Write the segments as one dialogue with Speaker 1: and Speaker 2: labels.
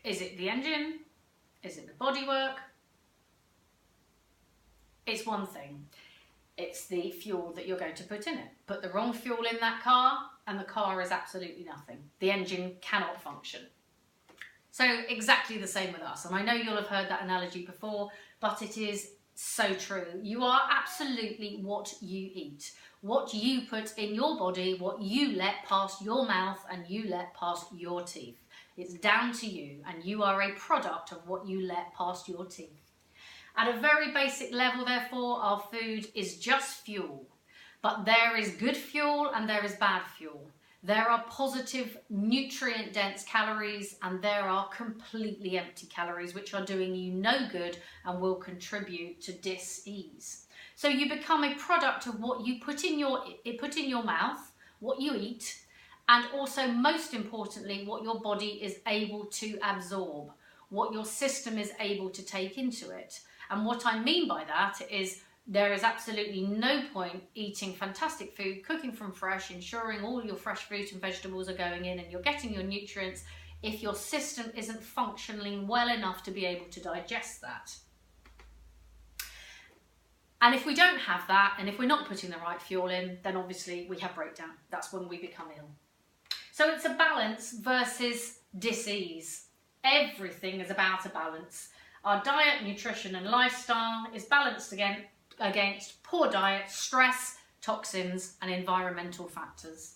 Speaker 1: Is it the engine? Is it the bodywork? It's one thing. It's the fuel that you're going to put in it. Put the wrong fuel in that car and the car is absolutely nothing. The engine cannot function. So exactly the same with us. And I know you'll have heard that analogy before, but it is so true. You are absolutely what you eat. What you put in your body, what you let past your mouth and you let past your teeth. It's down to you, and you are a product of what you let past your teeth. At a very basic level, therefore, our food is just fuel. But there is good fuel and there is bad fuel. There are positive, nutrient-dense calories and there are completely empty calories which are doing you no good and will contribute to dis-ease. So you become a product of what you put in your mouth, what you eat, and also, most importantly, what your body is able to absorb, what your system is able to take into it. And what I mean by that is there is absolutely no point eating fantastic food, cooking from fresh, ensuring all your fresh fruit and vegetables are going in and you're getting your nutrients if your system isn't functioning well enough to be able to digest that. And if we don't have that, and if we're not putting the right fuel in, then obviously we have breakdown. That's when we become ill. So it's a balance versus dis-ease. Everything is about a balance. Our diet, nutrition and lifestyle is balanced against poor diet, stress, toxins and environmental factors.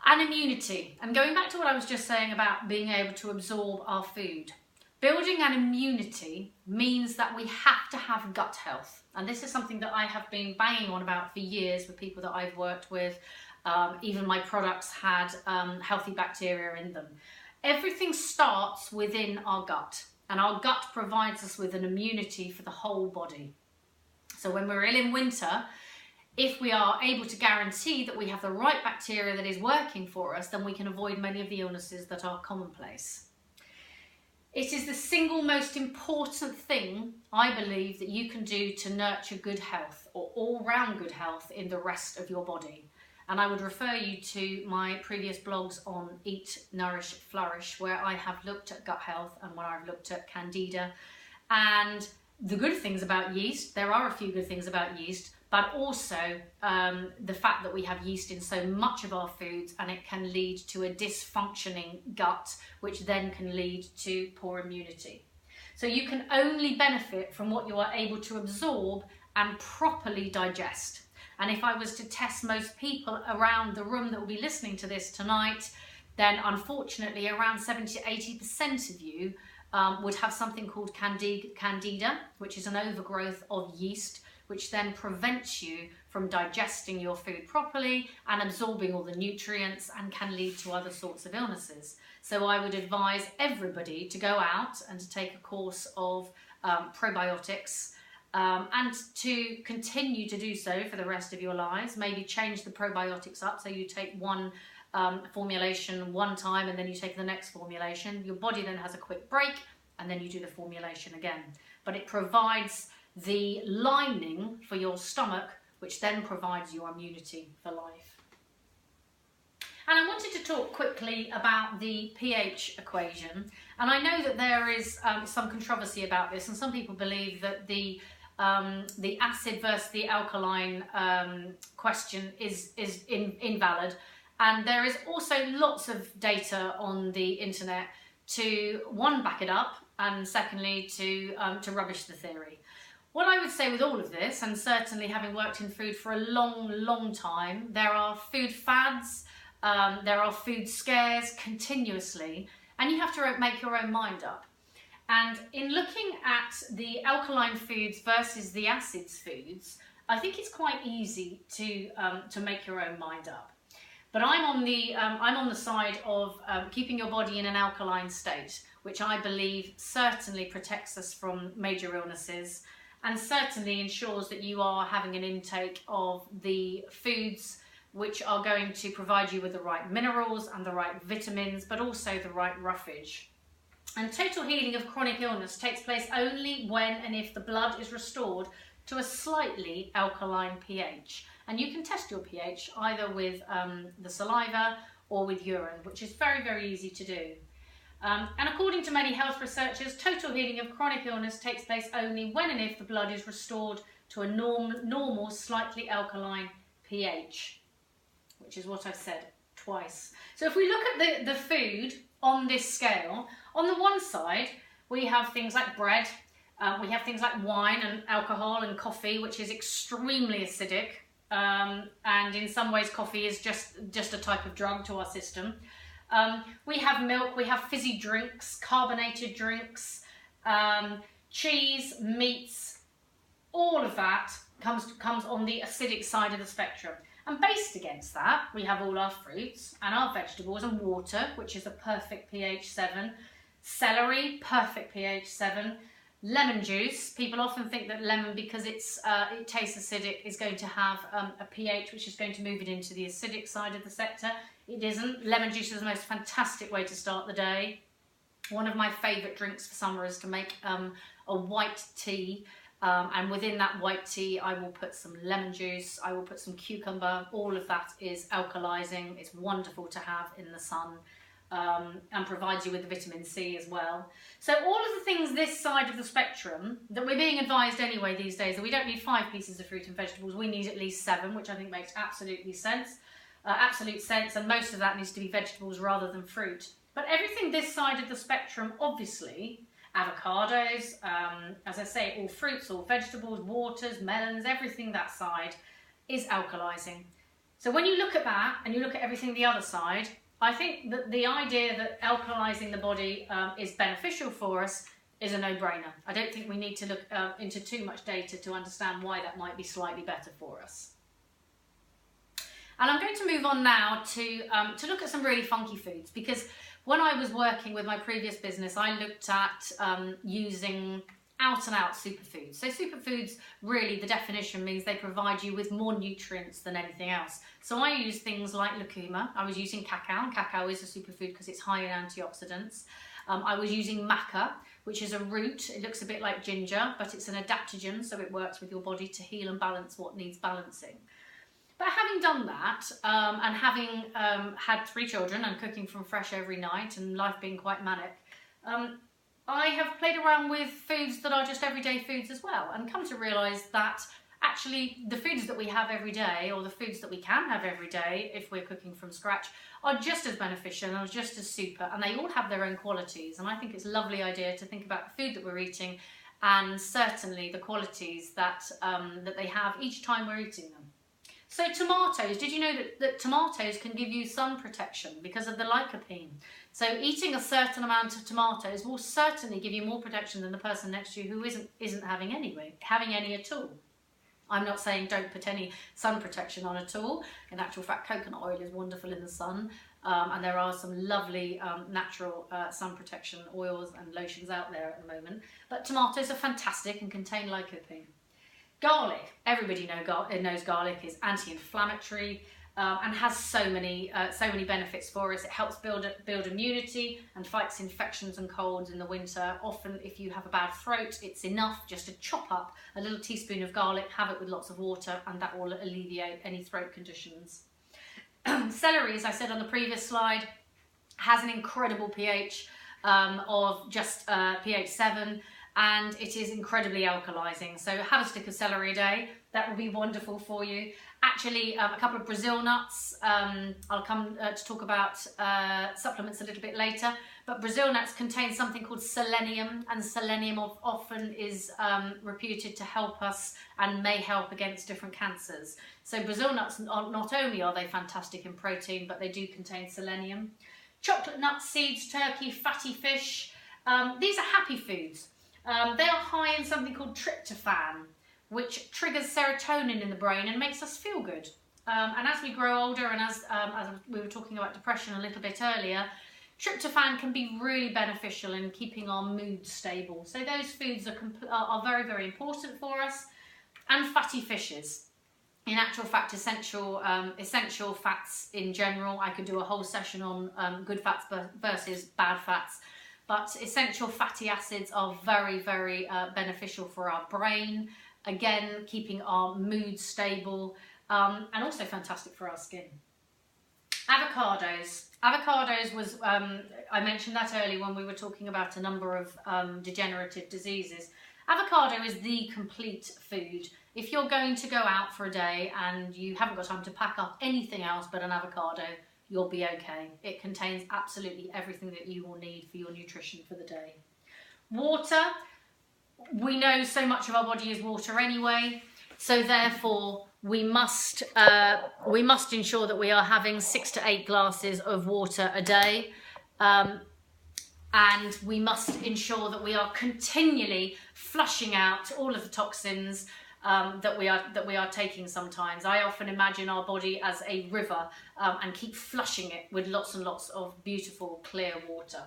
Speaker 1: And immunity. And going back to what I was just saying about being able to absorb our food. Building an immunity means that we have to have gut health. And this is something that I have been banging on about for years with people that I've worked with. Even my products had healthy bacteria in them. Everything starts within our gut, and our gut provides us with an immunity for the whole body. So when we're ill in winter, if we are able to guarantee that we have the right bacteria that is working for us, then we can avoid many of the illnesses that are commonplace. It is the single most important thing, I believe, that you can do to nurture good health or all-round good health in the rest of your body. And I would refer you to my previous blogs on Eat, Nourish, Flourish, where I have looked at gut health and where I've looked at Candida. And the good things about yeast, there are a few good things about yeast, but also the fact that we have yeast in so much of our foods, and it can lead to a dysfunctioning gut, which then can lead to poor immunity. So you can only benefit from what you are able to absorb and properly digest. And if I was to test most people around the room that will be listening to this tonight, then unfortunately around 70 to 80% of you would have something called Candida, which is an overgrowth of yeast, which then prevents you from digesting your food properly and absorbing all the nutrients and can lead to other sorts of illnesses. So I would advise everybody to go out and to take a course of probiotics, and to continue to do so for the rest of your lives. Maybe change the probiotics up, so you take one formulation one time and then you take the next formulation. Your body then has a quick break and then you do the formulation again. But it provides the lining for your stomach, which then provides your immunity for life. And I wanted to talk quickly about the pH equation. And I know that there is some controversy about this, and some people believe that the acid versus the alkaline question is invalid. And there is also lots of data on the internet to, one, back it up, and secondly, to rubbish the theory. What I would say with all of this, and certainly having worked in food for a long time, there are food fads, there are food scares continuously, and you have to make your own mind up. And in looking at the alkaline foods versus the acids foods, I think it's quite easy to make your own mind up. But I'm on the side of keeping your body in an alkaline state, which I believe certainly protects us from major illnesses and certainly ensures that you are having an intake of the foods which are going to provide you with the right minerals and the right vitamins, but also the right roughage. And total healing of chronic illness takes place only when and if the blood is restored to a slightly alkaline pH. And you can test your pH either with the saliva or with urine, which is very, very easy to do. And according to many health researchers, total healing of chronic illness takes place only when and if the blood is restored to a normal, slightly alkaline pH, which is what I've said twice. So if we look at the food on this scale, on the one side, we have things like bread, we have things like wine and alcohol and coffee, which is extremely acidic. And in some ways, coffee is just a type of drug to our system. We have milk, we have fizzy drinks, carbonated drinks, cheese, meats, all of that comes on the acidic side of the spectrum. And based against that, we have all our fruits and our vegetables and water, which is a perfect pH 7, celery, perfect pH 7, lemon juice. People often think that lemon, because it tastes acidic, is going to have a pH which is going to move it into the acidic side of the sector. It isn't. Lemon juice is the most fantastic way to start the day. One of my favourite drinks for summer is to make a white tea. And within that white tea, I will put some lemon juice, I will put some cucumber. All of that is alkalizing. It's wonderful to have in the sun, and provides you with the vitamin C as well. So all of the things this side of the spectrum that we're being advised anyway these days, that we don't need 5 pieces of fruit and vegetables, we need at least 7, which I think makes absolute sense, and most of that needs to be vegetables rather than fruit. But everything this side of the spectrum, obviously, avocados, as I say, all fruits, all vegetables, waters, melons, everything that side is alkalizing. So when you look at that and you look at everything the other side, I think that the idea that alkalizing the body is beneficial for us is a no-brainer. I don't think we need to look into too much data to understand why that might be slightly better for us. And I'm going to move on now to look at some really funky foods, because when I was working with my previous business, I looked at using out-and-out superfoods. So superfoods, really, the definition means they provide you with more nutrients than anything else. So I use things like lucuma. I was using cacao, and cacao is a superfood because it's high in antioxidants. I was using maca, which is a root. It looks a bit like ginger, but it's an adaptogen, so it works with your body to heal and balance what needs balancing. But having done that, and having had 3 children and cooking from fresh every night and life being quite manic, I have played around with foods that are just everyday foods as well, and come to realise that actually the foods that we have every day, or the foods that we can have every day if we're cooking from scratch, are just as beneficial and just as super, and they all have their own qualities. And I think it's a lovely idea to think about the food that we're eating, and certainly the qualities that they have each time we're eating them. So tomatoes, did you know that tomatoes can give you sun protection because of the lycopene? So eating a certain amount of tomatoes will certainly give you more protection than the person next to you who isn't having any at all. I'm not saying don't put any sun protection on at all. In actual fact, coconut oil is wonderful in the sun, and there are some lovely natural sun protection oils and lotions out there at the moment. But tomatoes are fantastic and contain lycopene. Garlic, everybody knows garlic is anti-inflammatory and has so many benefits for us. It helps build immunity and fights infections and colds in the winter. Often if you have a bad throat, it's enough just to chop up a little teaspoon of garlic, have it with lots of water, and that will alleviate any throat conditions. Celery, as I said on the previous slide, has an incredible pH of just pH 7. And it is incredibly alkalizing. So have a stick of celery a day. That will be wonderful for you. Actually, a couple of Brazil nuts. I'll come to talk about supplements a little bit later. But Brazil nuts contain something called selenium, and selenium often is reputed to help us and may help against different cancers. So Brazil nuts, not only are they fantastic in protein, but they do contain selenium. Chocolate nuts, seeds, turkey, fatty fish. These are happy foods. They are high in something called tryptophan, which triggers serotonin in the brain and makes us feel good. And as we grow older, and as we were talking about depression a little bit earlier, tryptophan can be really beneficial in keeping our mood stable. So those foods are very, very important for us. And fatty fishes. In actual fact, essential fats in general. I could do a whole session on good fats versus bad fats. But essential fatty acids are very, very beneficial for our brain. Again, keeping our mood stable, and also fantastic for our skin. Avocados. Avocados was, I mentioned that earlier when we were talking about a number of degenerative diseases. Avocado is the complete food. If you're going to go out for a day and you haven't got time to pack up anything else but an avocado, you'll be okay. It contains absolutely everything that you will need for your nutrition for the day. Water, we know so much of our body is water anyway, so therefore we must ensure that we are having 6 to 8 glasses of water a day. And we must ensure that we are continually flushing out all of the toxins that we are taking sometimes. I often imagine our body as a river and keep flushing it with lots and lots of beautiful clear water.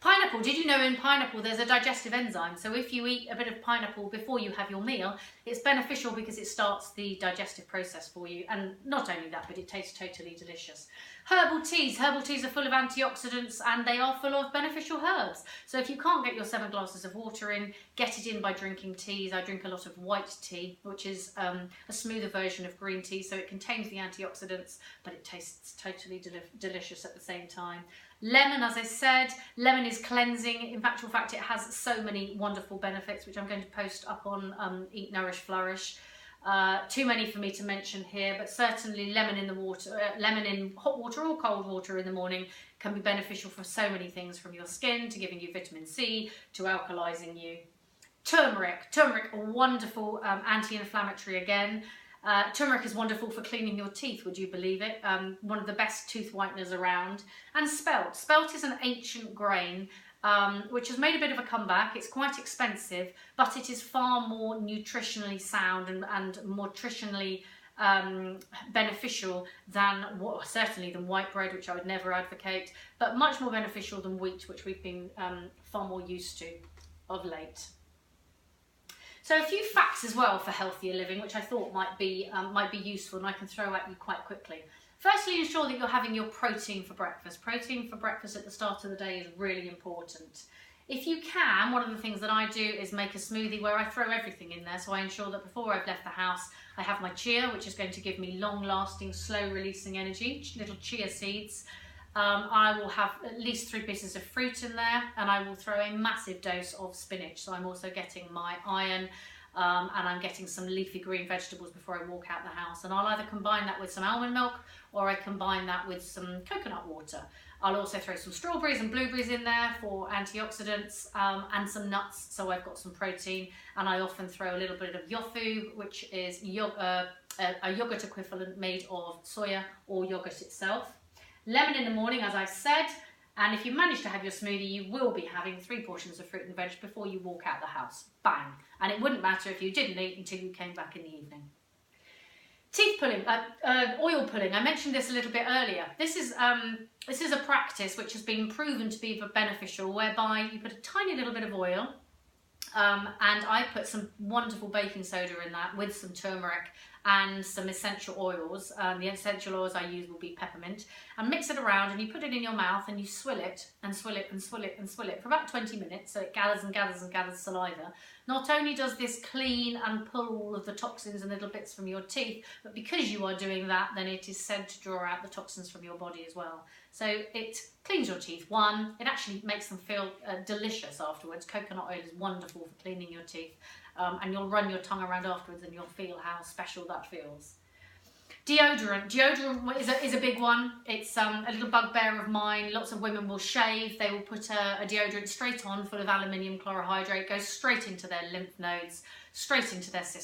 Speaker 1: Pineapple, did you know in pineapple there's a digestive enzyme? So if you eat a bit of pineapple before you have your meal, it's beneficial because it starts the digestive process for you. And not only that, but it tastes totally delicious. Herbal teas are full of antioxidants and they are full of beneficial herbs. So if you can't get your 7 glasses of water in, get it in by drinking teas. I drink a lot of white tea, which is a smoother version of green tea. So it contains the antioxidants, but it tastes totally delicious at the same time. Lemon, as I said, lemon is cleansing. In actual fact, it has so many wonderful benefits, which I'm going to post up on Eat, Nourish, Flourish. Too many for me to mention here, but certainly lemon in the water, lemon in hot water or cold water in the morning can be beneficial for so many things, from your skin to giving you vitamin C to alkalizing you. Turmeric, a wonderful anti-inflammatory again. Turmeric is wonderful for cleaning your teeth, would you believe it? One of the best tooth whiteners around. And spelt. Spelt is an ancient grain which has made a bit of a comeback. It's quite expensive, but it is far more nutritionally sound and more nutritionally beneficial than, certainly than white bread, which I would never advocate, but much more beneficial than wheat, which we've been far more used to of late. So a few facts as well for healthier living, which I thought might be useful and I can throw at you quite quickly. Firstly, ensure that you're having your protein for breakfast. Protein for breakfast at the start of the day is really important. If you can, one of the things that I do is make a smoothie where I throw everything in there. So I ensure that before I've left the house, I have my chia, which is going to give me long-lasting, slow-releasing energy, little chia seeds. I will have at least 3 pieces of fruit in there, and I will throw a massive dose of spinach. So I'm also getting my iron and I'm getting some leafy green vegetables before I walk out the house. And I'll either combine that with some almond milk or I combine that with some coconut water. I'll also throw some strawberries and blueberries in there for antioxidants and some nuts, so I've got some protein. And I often throw a little bit of yofu, which is a yogurt equivalent made of soya or yogurt itself. Lemon in the morning, as I've said, and if you manage to have your smoothie, you will be having 3 portions of fruit and veg before you walk out the house. Bang! And it wouldn't matter if you didn't eat until you came back in the evening. Teeth pulling, oil pulling. I mentioned this a little bit earlier. This is a practice which has been proven to be beneficial, whereby you put a tiny little bit of oil, and I put some wonderful baking soda in that with some turmeric and some essential oils. The essential oils I use will be peppermint, and mix it around and you put it in your mouth and you swill it and swill it and swill it and swill it for about 20 minutes, so it gathers and gathers and gathers saliva. Not only does this clean and pull all of the toxins and little bits from your teeth, but because you are doing that, then it is said to draw out the toxins from your body as well. So it cleans your teeth. One, it actually makes them feel delicious afterwards. Coconut oil is wonderful for cleaning your teeth. And you'll run your tongue around afterwards and you'll feel how special that feels. Deodorant. Deodorant is a big one. It's a little bugbear of mine. Lots of women will shave. They will put a deodorant straight on full of aluminium chlorohydrate, goes straight into their lymph nodes, straight into their system.